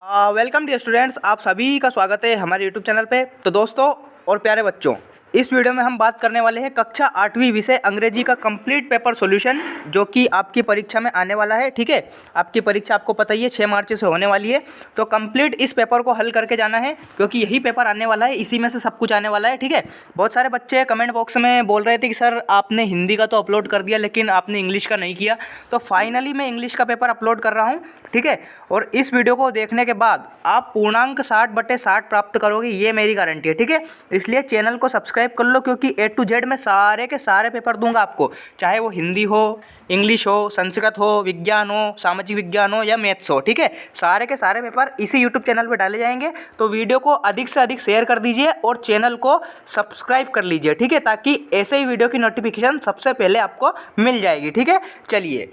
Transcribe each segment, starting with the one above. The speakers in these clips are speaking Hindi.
वेलकम डियर स्टूडेंट्स, आप सभी का स्वागत है हमारे यूट्यूब चैनल पे। तो दोस्तों और प्यारे बच्चों, इस वीडियो में हम बात करने वाले हैं कक्षा 8वीं विषय अंग्रेजी का कंप्लीट पेपर सॉल्यूशन, जो कि आपकी परीक्षा में आने वाला है। ठीक है, आपकी परीक्षा आपको पता ही है 6 मार्च से होने वाली है। तो कंप्लीट इस पेपर को हल करके जाना है, क्योंकि यही पेपर आने वाला है, इसी में से सब कुछ आने वाला है। ठीक है, बहुत सारे बच्चे कमेंट बॉक्स में बोल रहे थे कि सर आपने हिंदी का तो अपलोड कर दिया लेकिन आपने इंग्लिश का नहीं किया। तो फाइनली मैं इंग्लिश का पेपर अपलोड कर रहा हूँ। ठीक है, और इस वीडियो को देखने के बाद आप पूर्णांक 60/60 प्राप्त करोगे, ये मेरी गारंटी है। ठीक है, इसलिए चैनल को सब्सक्राइब कर लो, क्योंकि A to Z में सारे के सारे पेपर दूंगा आपको, चाहे वो हिंदी हो, इंग्लिश हो, संस्कृत हो, विज्ञान हो, सामाजिक विज्ञान हो या मैथ्स हो। ठीक है, सारे के सारे पेपर इसी यूट्यूब चैनल पे डाले जाएंगे। तो वीडियो को अधिक से अधिक शेयर कर दीजिए और चैनल को सब्सक्राइब कर लीजिए। ठीक है, ताकि ऐसे ही वीडियो की नोटिफिकेशन सबसे पहले आपको मिल जाएगी। ठीक है, चलिए,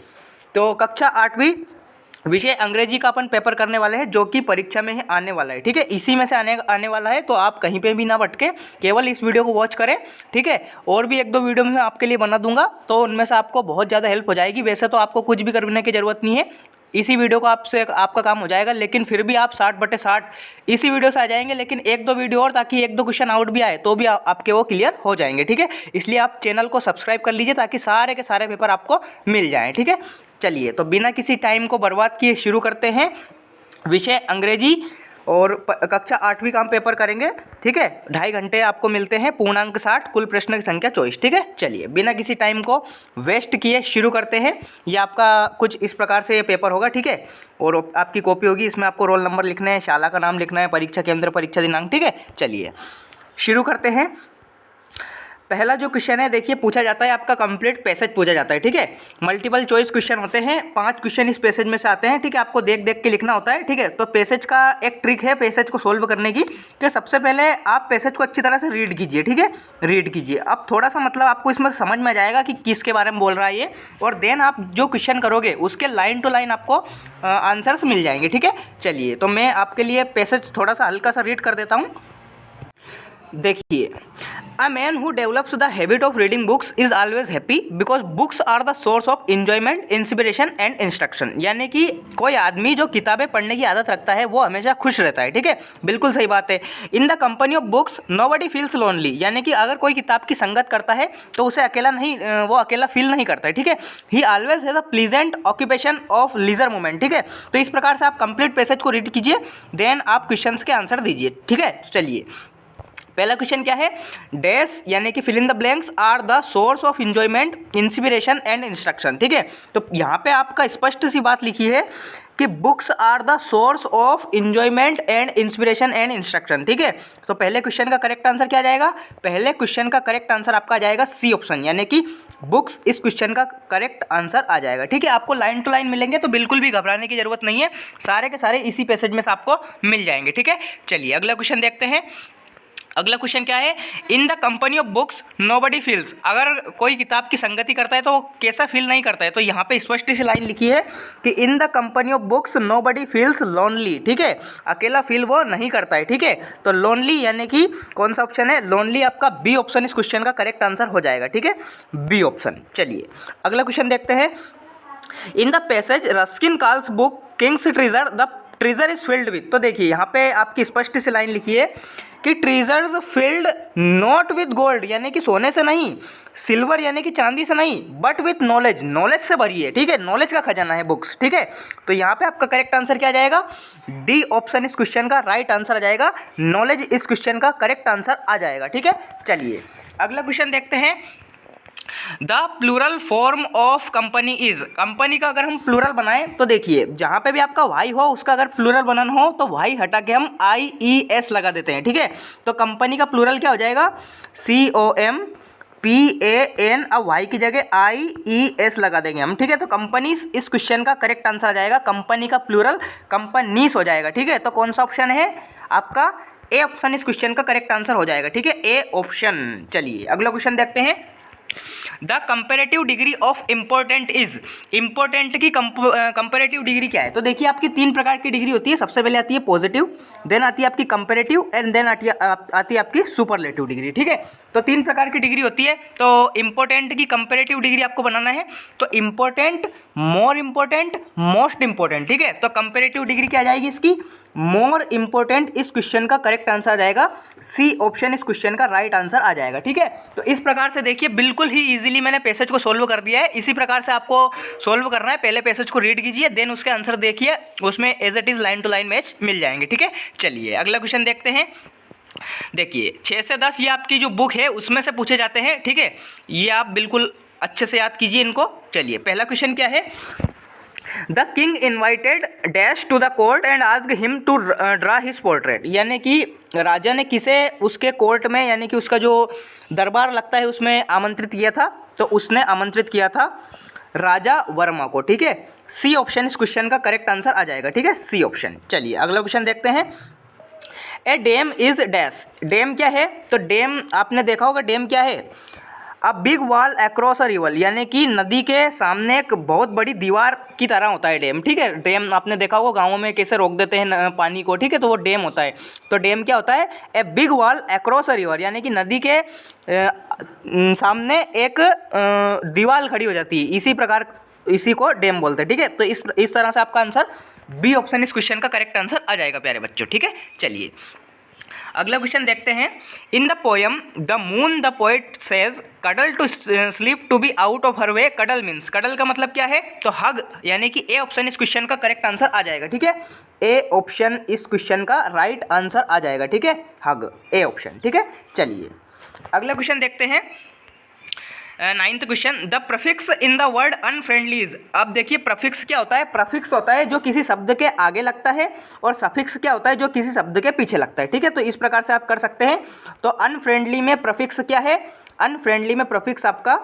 तो कक्षा 8वीं विषय अंग्रेजी का अपन पेपर करने वाले हैं, जो कि परीक्षा में ही आने वाला है। ठीक है, इसी में से आने वाला है, तो आप कहीं पे भी ना भटके, केवल इस वीडियो को वॉच करें। ठीक है, और भी 1-2 वीडियो मैं आपके लिए बना दूंगा, तो उनमें से आपको बहुत ज़्यादा हेल्प हो जाएगी। वैसे तो आपको कुछ भी करने की ज़रूरत नहीं है, इसी वीडियो को आपका काम हो जाएगा, लेकिन फिर भी आप 60/60 इसी वीडियो से आ जाएंगे। लेकिन 1-2 वीडियो और, ताकि 1-2 क्वेश्चन आउट भी आए तो भी आपके वो क्लियर हो जाएंगे। ठीक है, इसलिए आप चैनल को सब्सक्राइब कर लीजिए, ताकि सारे के सारे पेपर आपको मिल जाएँ। ठीक है, चलिए, तो बिना किसी टाइम को बर्बाद किए शुरू करते हैं विषय अंग्रेजी। और कक्षा 8वीं का हम पेपर करेंगे। ठीक है, 2.5 घंटे आपको मिलते हैं, पूर्णांक 60, कुल प्रश्न की संख्या 24। ठीक है, चलिए, बिना किसी टाइम को वेस्ट किए शुरू करते हैं। ये आपका कुछ इस प्रकार से ये पेपर होगा। ठीक है, और आपकी कॉपी होगी, इसमें आपको रोल नंबर लिखना है, शाला का नाम लिखना है, परीक्षा केंद्र, परीक्षा दिनांक। ठीक है, चलिए शुरू करते हैं। पहला जो क्वेश्चन है, देखिए, पूछा जाता है आपका कंप्लीट पैसेज पूछा जाता है। ठीक है, मल्टीपल चॉइस क्वेश्चन होते हैं, 5 क्वेश्चन इस पैसेज में से आते हैं। ठीक है, आपको देख देख के लिखना होता है। ठीक है, तो पैसेज का एक ट्रिक है पैसेज को सोल्व करने की, कि सबसे पहले आप पैसेज को अच्छी तरह से रीड कीजिए। ठीक है, रीड कीजिए, अब थोड़ा सा मतलब आपको इसमें समझ में आ जाएगा कि किसके बारे में बोल रहा है ये, और देन आप जो क्वेश्चन करोगे उसके लाइन टू लाइन आपको आंसर्स मिल जाएंगे। ठीक है, चलिए, तो मैं आपके लिए पैसेज थोड़ा सा हल्का सा रीड कर देता हूँ। देखिए, a man who develops the habit of reading books is always happy because books are the source of enjoyment, inspiration and instruction. यानी कि कोई आदमी जो किताबें पढ़ने की आदत रखता है वो हमेशा खुश रहता है। ठीक है, बिल्कुल सही बात है। In the company of books nobody feels lonely, यानी कि अगर कोई किताब की संगत करता है तो उसे अकेला नहीं, वो अकेला फील नहीं करता है। ठीक है, he always has a pleasant occupation of leisure moment. ठीक है, तो इस प्रकार से आप कंप्लीट पैसेज को रीड कीजिए, देन आप क्वेश्चन के आंसर दीजिए। ठीक है, चलिए, पहला क्वेश्चन क्या है, डैश यानी कि fill in the blanks are the source of enjoyment, inspiration and instruction. ठीक है, तो यहाँ पे आपका स्पष्ट सी बात लिखी है कि books are the source of enjoyment and inspiration and instruction. ठीक है, तो पहले क्वेश्चन का करेक्ट आंसर क्या जाएगा, पहले क्वेश्चन का करेक्ट आंसर आपका जाएगा सी ऑप्शन, यानी कि बुक्स इस क्वेश्चन का करेक्ट आंसर आ जाएगा। ठीक है, आपको लाइन टू लाइन मिलेंगे, तो बिल्कुल भी घबराने की जरूरत नहीं है, सारे के सारे इसी पैसेज में से आपको मिल जाएंगे। ठीक है, चलिए अगला क्वेश्चन देखते हैं। अगला क्वेश्चन क्या है, in the company of books nobody feels, अगर कोई किताब की संगति करता है तो वो कैसा फील नहीं करता है। तो यहाँ पे स्पष्ट सी लाइन लिखी है कि in the company of books nobody feels lonely. ठीक है, अकेला फील वो नहीं करता है। ठीक है, तो लोनली यानी कि कौन सा ऑप्शन है, लोनली, आपका बी ऑप्शन इस क्वेश्चन का करेक्ट आंसर हो जाएगा। ठीक है, बी ऑप्शन। चलिए अगला क्वेश्चन देखते हैं। In the passage Ruskin calls book Kings treasure, the treasure is filled with. तो देखिए, यहाँ पे आपकी स्पष्ट सी लाइन लिखी है कि treasures field not with gold, यानी कि सोने से नहीं, सिल्वर यानी कि चांदी से नहीं, बट विथ नॉलेज, नॉलेज से भरी है। ठीक है, नॉलेज का खजाना है बुक्स। ठीक है, तो यहाँ पे आपका करेक्ट आंसर क्या जाएगा, डी ऑप्शन इस क्वेश्चन का राइट आंसर आ जाएगा, नॉलेज इस क्वेश्चन का करेक्ट आंसर आ जाएगा। ठीक है, चलिए अगला क्वेश्चन देखते हैं। The plural form of company is, company का अगर हम प्लूरल बनाएं तो देखिए, जहाँ पे भी आपका वाई हो उसका अगर प्लूरल बनाना हो तो वाई हटा के हम IES लगा देते हैं। ठीक है, तो कंपनी का प्लूरल क्या हो जाएगा, COMPAN, अब वाई की जगह IES लगा देंगे हम। ठीक है, तो कंपनीज इस क्वेश्चन का करेक्ट आंसर आ जाएगा, कंपनी का प्लूरल कंपनीज हो जाएगा। ठीक है, तो कौन सा ऑप्शन है आपका, ए ऑप्शन इस क्वेश्चन का करेक्ट आंसर हो जाएगा। ठीक है, ए ऑप्शन। चलिए अगला क्वेश्चन देखते हैं। The comparative degree of important is, important की कंपेरेटिव डिग्री क्या है? तो देखिए आपकी 3 प्रकार की डिग्री होती है। सबसे पहले आती है पॉजिटिव, देन आती है आपकी कंपेरेटिव एंड देन आती है आपकी सुपरलेटिव डिग्री। ठीक है, तो 3 प्रकार की डिग्री होती है। तो इम्पोर्टेंट की कंपेरेटिव डिग्री आपको बनाना है। तो important, more important, most important. ठीक है, तो कंपेरेटिव डिग्री क्या आ जाएगी इसकी? More important. इस क्वेश्चन का करेक्ट आंसर आ जाएगा सी ऑप्शन, इस क्वेश्चन का राइट आंसर आ जाएगा। ठीक है, तो इस प्रकार से देखिए बिल्कुल ही इजीली मैंने पैसेज को सोल्व कर दिया है। इसी प्रकार से आपको सोल्व करना है। पहले पैसेज को रीड कीजिए, देन उसके आंसर देखिए, उसमें as it is line to line match मिल जाएंगे। ठीक है, चलिए अगला क्वेश्चन देखते हैं। देखिए 6 से 10 ये आपकी जो बुक है उसमें से पूछे जाते हैं। ठीक है, ये आप बिल्कुल अच्छे से याद कीजिए इनको। चलिए पहला क्वेश्चन क्या है? The king invited dash to the court and asked him to draw his portrait, यानी कि राजा ने किसे उसके कोर्ट में, यानी कि उसका जो दरबार लगता है उसमें आमंत्रित किया था। तो उसने आमंत्रित किया था राजा वर्मा को। ठीक है, सी ऑप्शन इस क्वेश्चन का करेक्ट आंसर आ जाएगा। ठीक है, सी ऑप्शन। चलिए अगला क्वेश्चन देखते हैं। ए डैम इज डैश, डैम क्या है? तो डैम आपने देखा होगा, डैम क्या है? A big wall across a river, यानी कि नदी के सामने एक बहुत बड़ी दीवार की तरह होता है डैम। ठीक है, डैम आपने देखा होगा गाँवों में कैसे रोक देते हैं पानी को। ठीक है, तो वो डैम होता है। तो डैम क्या होता है? A big wall across a river, यानी कि नदी के सामने एक दीवार खड़ी हो जाती है, इसी प्रकार इसी को डैम बोलते हैं। ठीक है, तो इस तरह से आपका आंसर बी ऑप्शन इस क्वेश्चन का करेक्ट आंसर आ जाएगा प्यारे बच्चों। ठीक है, चलिए अगला क्वेश्चन देखते हैं। In the poem the moon the poet says cuddle to sleep to be out of her way. Cuddle means, cuddle का मतलब क्या है? तो हग, यानी कि ए ऑप्शन इस क्वेश्चन का करेक्ट आंसर आ जाएगा। ठीक है, ए ऑप्शन इस क्वेश्चन का राइट आंसर आ जाएगा। ठीक है, हग, ए ऑप्शन। ठीक है, चलिए अगला क्वेश्चन देखते हैं। 9th question, the prefix in the word unfriendliness. अब देखिए प्रफिक्स क्या होता है? प्रफिक्स होता है जो किसी शब्द के आगे लगता है, और सफिक्स क्या होता है? जो किसी शब्द के पीछे लगता है। ठीक है, तो इस प्रकार से आप कर सकते हैं। तो अनफ्रेंडली में प्रफिक्स क्या है? अनफ्रेंडली में प्रफिक्स आपका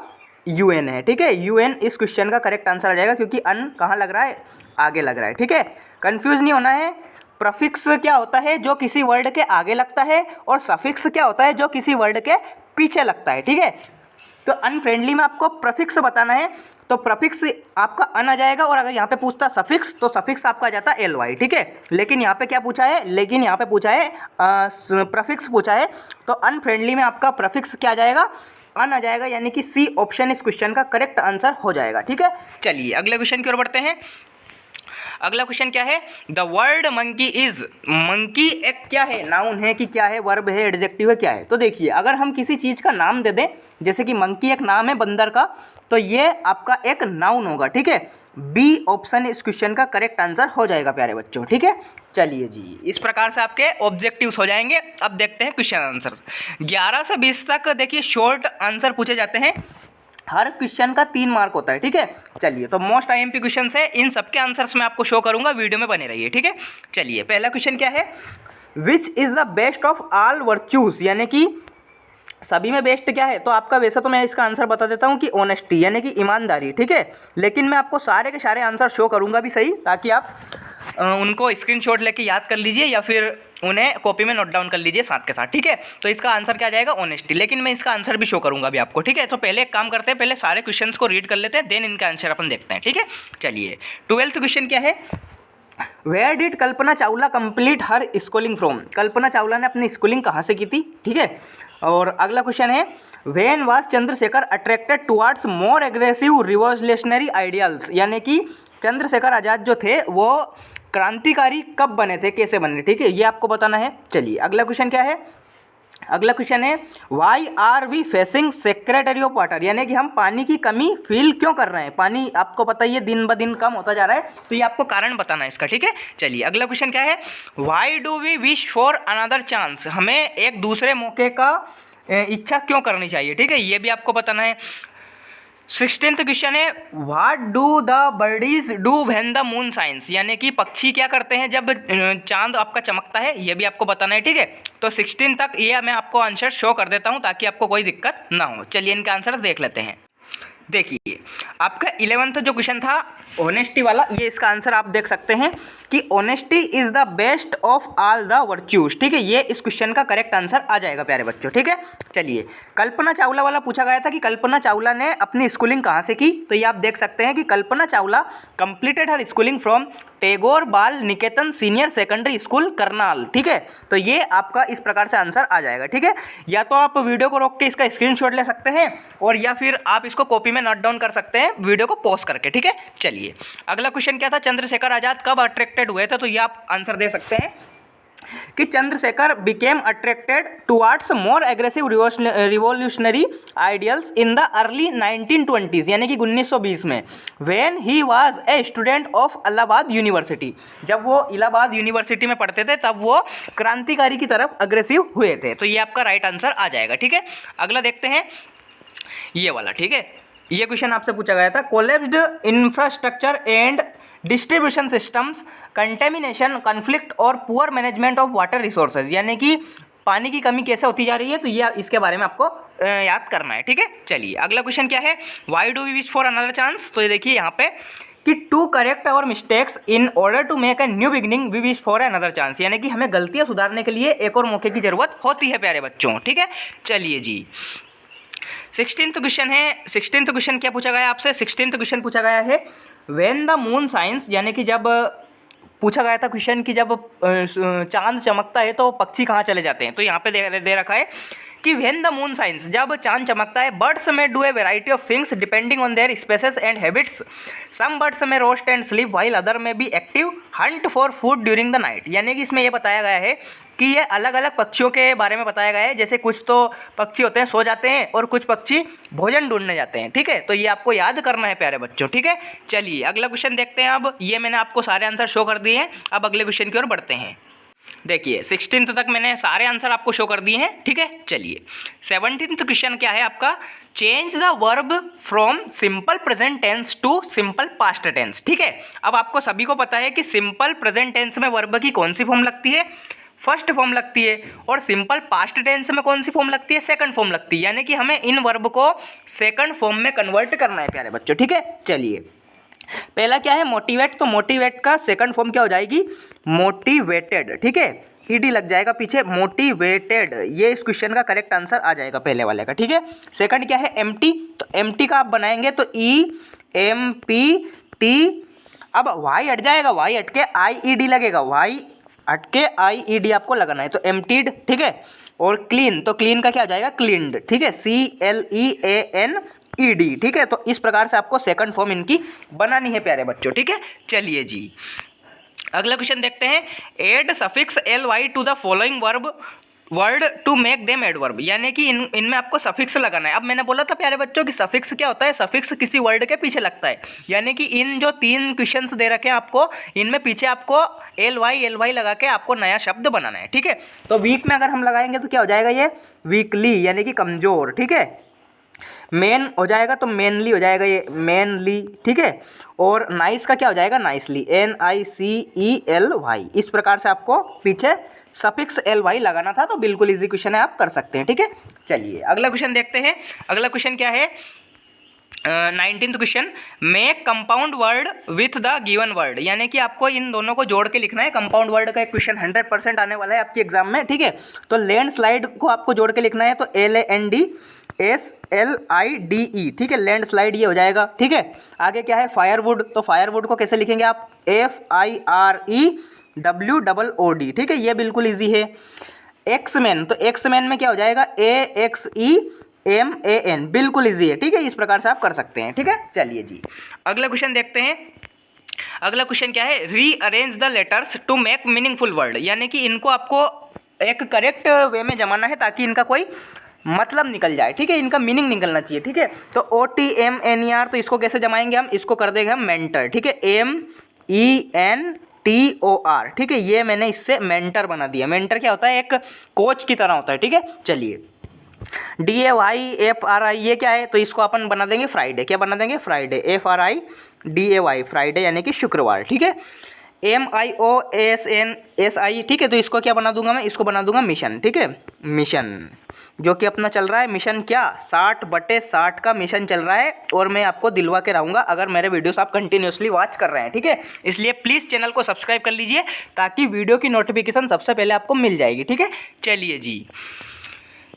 UN है। ठीक है, UN इस क्वेश्चन का करेक्ट आंसर आ जाएगा, क्योंकि अन कहाँ लग रहा है? आगे लग रहा है। ठीक है, कन्फ्यूज नहीं होना है। प्रफिक्स क्या होता है? जो किसी वर्ड के आगे लगता है, और सफिक्स क्या होता है? जो किसी वर्ड के पीछे लगता है। ठीक है, तो अनफ्रेंडली में आपको प्रफिक्स बताना है, तो प्रफिक्स आपका अन आ जाएगा, और अगर यहाँ पे पूछता सफिक्स तो सफिक्स आपका आ जाता LY। ठीक है, लेकिन यहाँ पे क्या पूछा है? लेकिन यहाँ पे पूछा है प्रफिक्स पूछा है, तो अनफ्रेंडली में आपका प्रफिक्स क्या आ जाएगा? अन आ जाएगा, यानी कि सी ऑप्शन इस क्वेश्चन का करेक्ट आंसर हो जाएगा। ठीक है, चलिए अगले क्वेश्चन की ओर बढ़ते हैं। अगला क्वेश्चन क्या है? The word monkey is, monkey एक क्या है? नाउन है कि क्या है? वर्ब है, एडजेक्टिव है, क्या है? तो देखिए अगर हम किसी चीज़ का नाम दे दें, जैसे कि मंकी एक नाम है बंदर का, तो ये आपका एक नाउन होगा। ठीक है, बी ऑप्शन इस क्वेश्चन का करेक्ट आंसर हो जाएगा प्यारे बच्चों। ठीक है, चलिए जी, इस प्रकार से आपके ऑब्जेक्टिव्स हो जाएंगे। अब देखते हैं क्वेश्चन आंसर। 11 से 20 तक देखिए शॉर्ट आंसर पूछे जाते हैं। हर क्वेश्चन का 3 मार्क होता है। ठीक है, चलिए तो मोस्ट IMP क्वेश्चन है, इन सबके आंसर्स मैं आपको शो करूंगा, वीडियो में बने रहिए। ठीक है, चलिए पहला क्वेश्चन क्या है? Which is the best of all virtues, यानी कि सभी में बेस्ट क्या है? तो आपका वैसे तो मैं इसका आंसर बता देता हूँ कि ऑनेस्टी, यानी कि ईमानदारी। ठीक है, लेकिन मैं आपको सारे के सारे आंसर शो करूँगा भी सही, ताकि आप उनको स्क्रीनशॉट लेके याद कर लीजिए, या फिर उन्हें कॉपी में नोट डाउन कर लीजिए साथ के साथ। ठीक है, तो इसका आंसर क्या जाएगा? ऑनेस्टी, लेकिन मैं इसका आंसर भी शो करूँगा अभी आपको। ठीक है, तो पहले एक काम करते हैं, पहले सारे क्वेश्चंस को रीड कर लेते हैं, देन इनका आंसर अपन देखते हैं। ठीक है, चलिए 12th क्वेश्चन क्या है? Where did Kalpana Chawla complete her schooling from. Kalpana Chawla ने अपनी स्कूलिंग कहाँ से की थी? ठीक है, और अगला क्वेश्चन है when was Chandrashekhar attracted towards more aggressive revolutionary ideals, यानी कि चंद्रशेखर आज़ाद जो थे वो क्रांतिकारी कब बने थे, कैसे बने? ठीक है, ये आपको बताना है। चलिए अगला क्वेश्चन क्या है? अगला क्वेश्चन है why are we facing secretary of water, यानी कि हम पानी की कमी फील क्यों कर रहे हैं? पानी आपको पता ही है दिन ब दिन कम होता जा रहा है, तो ये आपको कारण बताना है इसका। ठीक है, चलिए अगला क्वेश्चन क्या है? Why do we wish for another chance, हमें एक दूसरे मौके का इच्छा क्यों करनी चाहिए? ठीक है, ये भी आपको बताना है। 16th क्वेश्चन है what do the birdies do when the moon shines, यानी कि पक्षी क्या करते हैं जब चांद आपका चमकता है, ये भी आपको बताना है। ठीक है, तो 16 तक ये मैं आपको आंसर शो कर देता हूँ ताकि आपको कोई दिक्कत ना हो। चलिए इनका आंसर देख लेते हैं। देखिए आपका 11th जो क्वेश्चन था ऑनेस्टी वाला, ये इसका आंसर आप देख सकते हैं कि honesty is the best of all the virtues. ठीक है, ये इस क्वेश्चन का करेक्ट आंसर आ जाएगा प्यारे बच्चों। ठीक है, चलिए कल्पना चावला वाला पूछा गया था कि कल्पना चावला ने अपनी स्कूलिंग कहाँ से की, तो ये आप देख सकते हैं कि Kalpana Chawla completed her schooling from Tagore Bal Niketan senior secondary school Karnal. ठीक है, तो ये आपका इस प्रकार से आंसर आ जाएगा। ठीक है, या तो आप वीडियो को रोक के इसका स्क्रीनशॉट ले सकते हैं और या फिर आप इसको कॉपी में नोट डाउन कर सकते हैं वीडियो को पॉज करके। ठीक है, चलिए अगला क्वेश्चन क्या था, चंद्रशेखर आजाद कब अट्रैक्टेड हुए थे, तो ये आप आंसर दे सकते हैं कि Chandrashekhar became attracted towards more aggressive revolutionary ideals in the early 1920s, यानी कि 1920 में, when he was a student of Allahabad university. जब वो इलाहाबाद यूनिवर्सिटी में पढ़ते थे तब वो क्रांतिकारी की तरफ अग्रेसिव हुए थे। तो ये आपका राइट आंसर आ जाएगा। ठीक है, अगला देखते हैं ये वाला। ठीक है, ये क्वेश्चन आपसे पूछा गया था, collapsed infrastructure and distribution systems, contamination, conflict और poor management of water resources, यानी कि पानी की कमी कैसे होती जा रही है, तो ये इसके बारे में आपको याद करना है। ठीक है, चलिए अगला क्वेश्चन क्या है, why do we wish for another chance, तो ये देखिए यहाँ पे कि to correct our mistakes in order to make a new beginning we wish for another chance, यानी कि हमें गलतियाँ सुधारने के लिए एक और मौके की जरूरत होती है प्यारे बच्चों। ठीक है, चलिए जी 16th क्वेश्चन है। 16th क्वेश्चन क्या पूछा गया है आपसे, 16th क्वेश्चन पूछा गया है व्हेन द मून साइंस, यानी कि जब पूछा गया था क्वेश्चन कि जब चांद चमकता है तो पक्षी कहाँ चले जाते हैं, तो यहाँ पे दे रखा है कि व्हेन द मून साइंस, जब चांद चमकता है, birds may do a variety of things depending on their spaces and habits, some birds may roost and sleep while other may be active hunt for food during the night, यानी कि इसमें यह बताया गया है कि ये अलग अलग पक्षियों के बारे में बताया गया है, जैसे कुछ तो पक्षी होते हैं सो जाते हैं और कुछ पक्षी भोजन ढूंढने जाते हैं। ठीक है, तो ये आपको याद करना है प्यारे बच्चों। ठीक है, चलिए अगला क्वेश्चन देखते हैं। अब ये मैंने आपको सारे आंसर शो कर दिए हैं, अब अगले क्वेश्चन की ओर बढ़ते हैं। देखिए 16th तक मैंने सारे आंसर आपको शो कर दिए हैं। ठीक है, चलिए 17th क्वेश्चन क्या है आपका, change the verb from simple present tense to simple past tense. ठीक है, अब आपको सभी को पता है कि सिंपल प्रेजेंट टेंस में वर्ब की कौन सी फॉर्म लगती है, फर्स्ट फॉर्म लगती है, और सिंपल पास्ट टेंस में कौन सी फॉर्म लगती है, सेकंड फॉर्म लगती है, यानी कि हमें इन वर्ब को सेकंड फॉर्म में कन्वर्ट करना है प्यारे बच्चों। ठीक है, चलिए पहला क्या है, मोटिवेट, तो मोटिवेट का सेकंड फॉर्म क्या हो जाएगी, मोटिवेटेड। ठीक है, ईडी लग जाएगा पीछे, मोटिवेटेड, ये इस क्वेश्चन का करेक्ट आंसर आ जाएगा पहले वाले का। ठीक है, सेकंड क्या है, एम्प्टी, तो एम्प्टी का आप बनाएंगे तो EMPT, अब वाई हट जाएगा, वाई हट के IED लगेगा, वाई हट के IED आपको लगाना है, तो एम्प्टीड। ठीक है, और क्लीन, तो क्लीन का क्या हो जाएगा, क्लीन्ड। ठीक है, CLEANED। ठीक है, तो इस प्रकार से आपको सेकंड फॉर्म इनकी बनानी है प्यारे बच्चों। ठीक है, चलिए जी अगला क्वेश्चन देखते हैं, add suffix LY to the following word to make them adverb, यानी कि इनमें आपको सफिक्स लगाना है। अब मैंने बोला था प्यारे बच्चों कि सफिक्स क्या होता है, सफिक्स किसी वर्ड के पीछे लगता है, यानी कि इन जो 3 क्वेश्चंस दे रखे हैं आपको, इनमें पीछे आपको LY लगा के आपको नया शब्द बनाना है। ठीक है, तो वीक में अगर हम लगाएंगे तो क्या हो जाएगा, ये वीकली, यानी कि कमज़ोर। ठीक है, मेन हो जाएगा तो मेनली हो जाएगा, ये मेनली। ठीक है, और नाइस का क्या हो जाएगा, नाइसली, NICELY। इस प्रकार से आपको पीछे सफिक्स LY लगाना था, तो बिल्कुल इजी क्वेश्चन है, आप कर सकते हैं। ठीक है, चलिए अगला क्वेश्चन देखते हैं। अगला क्वेश्चन क्या है, 19th question, make compound word with the given word, यानी कि आपको इन दोनों को जोड़ के लिखना है। कंपाउंड वर्ड का एक क्वेश्चन 100% आने वाला है आपके एग्जाम में। ठीक है, तो लैंडस्लाइड को आपको जोड़ के लिखना है, तो LANDSLIDE। ठीक है, लैंडस्लाइड ये हो जाएगा। ठीक है, आगे क्या है, फायरवुड, तो फायरवुड को कैसे लिखेंगे आप, FIREWOOD। ठीक है, ये बिल्कुल ईजी है। एक्समैन, तो एक्समैन में क्या हो जाएगा, AXEMAN, बिल्कुल ईजी है। ठीक है, इस प्रकार से आप कर सकते हैं। ठीक है, चलिए जी अगला क्वेश्चन देखते हैं। अगला क्वेश्चन क्या है, rearrange the letters to make meaningful word, यानी कि इनको आपको एक करेक्ट वे में जमाना है ताकि इनका कोई मतलब निकल जाए। ठीक है, इनका मीनिंग निकलना चाहिए। ठीक है, तो OTMNER, तो इसको कैसे जमाएंगे हम, इसको कर देंगे हम मेंटर। ठीक है, MENTOR। ठीक है, ये मैंने इससे मेंटर बना दिया। मेंटर क्या होता है, एक कोच की तरह होता है। ठीक है, चलिए DAYFRI, ये क्या है, तो इसको अपन बना देंगे फ्राइडे। क्या बना देंगे, फ्राइडे, FRIDAY, फ्राइडे यानी कि शुक्रवार। ठीक है, MIOSNSI, ठीक है। तो इसको क्या बना दूंगा मैं, इसको बना दूंगा मिशन, ठीक है। मिशन जो कि अपना चल रहा है, मिशन क्या 60/60 का मिशन चल रहा है, और मैं आपको दिलवा के रहूँगा अगर मेरे वीडियोस आप कंटिन्यूसली वॉच कर रहे हैं, ठीक है। इसलिए प्लीज़ चैनल को सब्सक्राइब कर लीजिए ताकि वीडियो की नोटिफिकेशन सबसे पहले आपको मिल जाएगी, ठीक है। चलिए जी,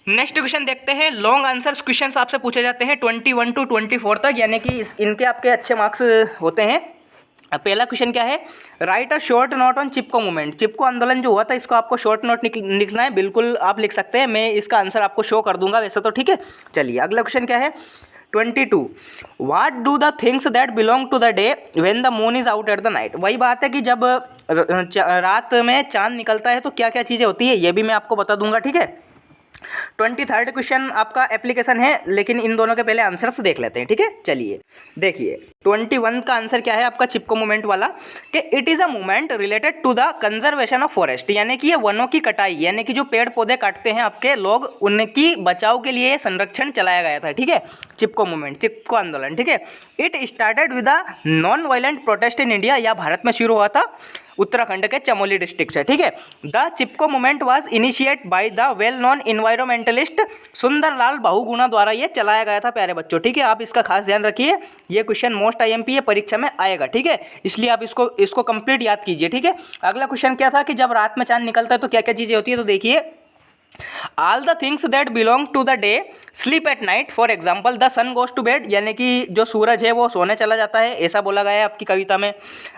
नेक्स्ट क्वेश्चन देखते हैं। लॉन्ग आंसर्स क्वेश्चंस आपसे पूछे जाते हैं 21 to 24 तक, यानी कि इनके आपके अच्छे मार्क्स होते हैं। पहला क्वेश्चन क्या है, write a short note on Chipko movement. Chipko आंदोलन जो हुआ था इसको आपको शॉर्ट नोट लिखना है, बिल्कुल आप लिख सकते हैं, मैं इसका आंसर आपको शो कर दूंगा वैसे तो, ठीक है। चलिए अगला क्वेश्चन क्या है, 22, what do the things that belong to the day when the moon is out at the night. वही बात है कि जब रात में चांद निकलता है तो क्या क्या चीज़ें होती है, ये भी मैं आपको बता दूंगा, ठीक है। 23rd क्वेश्चन आपका एप्लीकेशन है, लेकिन इन दोनों के पहले आंसर्स देख लेते हैं, ठीक है। चलिए देखिए 21 का आंसर क्या है आपका चिपको मूवमेंट वाला, कि it is a movement related to the conservation of forest, यानी कि ये वनों की कटाई, यानी कि जो पेड़ पौधे काटते हैं आपके लोग, उनकी बचाव के लिए संरक्षण चलाया गया था, ठीक है। चिपको मूवमेंट, चिपको आंदोलन, ठीक है। It started with a non violent protest in India, या भारत में शुरू हुआ था उत्तराखंड के चमोली डिस्ट्रिक्ट से, ठीक है। The Chipko movement was initiate by the well known environmentalist Sundarlal Bahuguna द्वारा ये चलाया गया था प्यारे बच्चों, ठीक है। आप इसका खास ध्यान रखिए, ये क्वेश्चन मोस्ट IMP है, परीक्षा में आएगा, ठीक है। इसलिए आप इसको कंप्लीट याद कीजिए, ठीक है। अगला क्वेश्चन क्या था कि जब रात में चांद निकलता है तो क्या क्या चीज़ें होती है, तो देखिए all the things that belong to the day sleep at night, for example the sun goes to bed, यानी कि जो सूरज है वो सोने चला जाता है, ऐसा बोला गया है आपकी कविता में।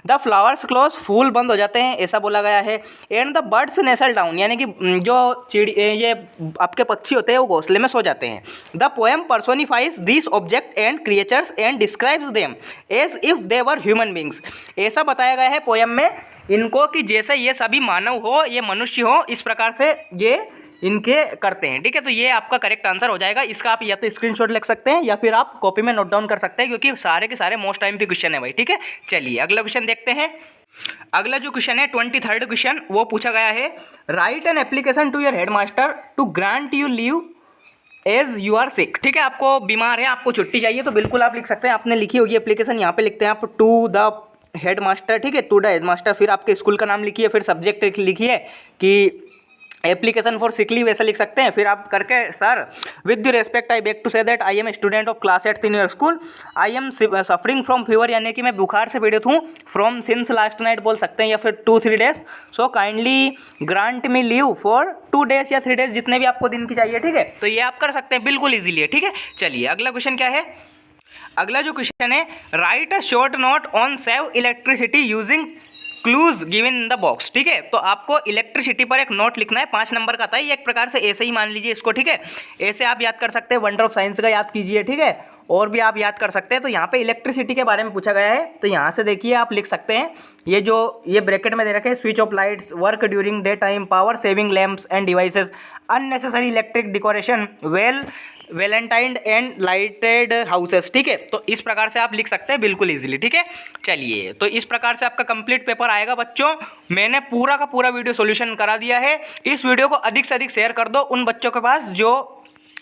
द फ्लावर्स क्लोज, फूल बंद हो जाते हैं, ऐसा बोला गया है। And the birds nasal down, यानी कि जो ये आपके पक्षी होते हैं वो घोंसले में सो जाते हैं। The poem personifies this object and creatures and describes them as if they were human beings, ऐसा बताया गया है पोएम में इनको कि जैसे ये सभी मानव हो, ये मनुष्य हो, इस प्रकार से ये इनके करते हैं, ठीक है। तो ये आपका करेक्ट आंसर हो जाएगा। इसका आप या तो स्क्रीनशॉट लिख सकते हैं या फिर आप कॉपी में नोट डाउन कर सकते हैं, क्योंकि सारे के सारे मोस्ट IMP क्वेश्चन है भाई, ठीक है। चलिए अगला क्वेश्चन देखते हैं। अगला जो क्वेश्चन है 23rd क्वेश्चन, वो पूछा गया है, write an application to your headmaster to grant you leave as you are sick, ठीक है। आपको बीमार है, आपको छुट्टी चाहिए, तो बिल्कुल आप लिख सकते हैं। आपने लिखी होगी एप्लीकेशन, यहाँ पे लिखते हैं आप टू द हेडमास्टर, ठीक है, टू द हेडमास्टर, फिर आपके स्कूल का नाम लिखिए, फिर सब्जेक्ट लिखिए कि एप्लीकेशन फॉर सिक लीव ऐसा लिख सकते हैं। फिर आप करके, sir with the respect I beg to say that I am student of class 8th in your school, I am suffering from fever, यानी कि मैं बुखार से पीड़ित हूँ, फ्रॉम सिंस लास्ट नाइट बोल सकते हैं, या फिर 2-3 days, so kindly grant me leave for 2 days या 3 days, जितने भी आपको दिन की चाहिए, ठीक है। तो ये आप कर सकते हैं बिल्कुल ईजिली है, ठीक है। चलिए अगला क्वेश्चन क्या है, अगला जो क्वेश्चन है, write a short note on save electricity using clues given in the box, ठीक है। तो आपको इलेक्ट्रिसिटी पर एक नोट लिखना है, 5 नंबर का था ये, एक प्रकार से ऐसे ही मान लीजिए इसको, ठीक है। ऐसे आप याद कर सकते हैं, वंडर ऑफ साइंस का याद कीजिए, ठीक है, और भी आप याद कर सकते हैं। तो यहाँ पे इलेक्ट्रिसिटी के बारे में पूछा गया है, तो यहाँ से देखिए आप लिख सकते हैं, ये ब्रैकेट में दे रखे हैं, switch off lights, work during day time, power saving lamps end devices, unnecessary electric decoration, Valentine and lighted houses, ठीक है। तो इस प्रकार से आप लिख सकते हैं बिल्कुल इजीली, ठीक है। चलिए तो इस प्रकार से आपका कंप्लीट पेपर आएगा बच्चों। मैंने पूरा का पूरा वीडियो सॉल्यूशन करा दिया है। इस वीडियो को अधिक से अधिक शेयर कर दो उन बच्चों के पास जो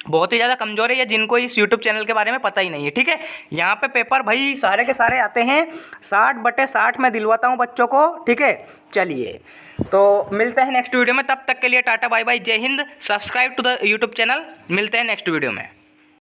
बहुत ही ज़्यादा कमज़ोर है या जिनको इस YouTube चैनल के बारे में पता ही नहीं है, ठीक है। यहाँ पे पेपर भाई सारे के सारे आते हैं 60/60 में दिलवाता हूँ बच्चों को, ठीक है। चलिए तो मिलते हैं नेक्स्ट वीडियो में, तब तक के लिए टाटा बाय बाय, जय हिंद। Subscribe to the YouTube channel, मिलते हैं नेक्स्ट वीडियो में।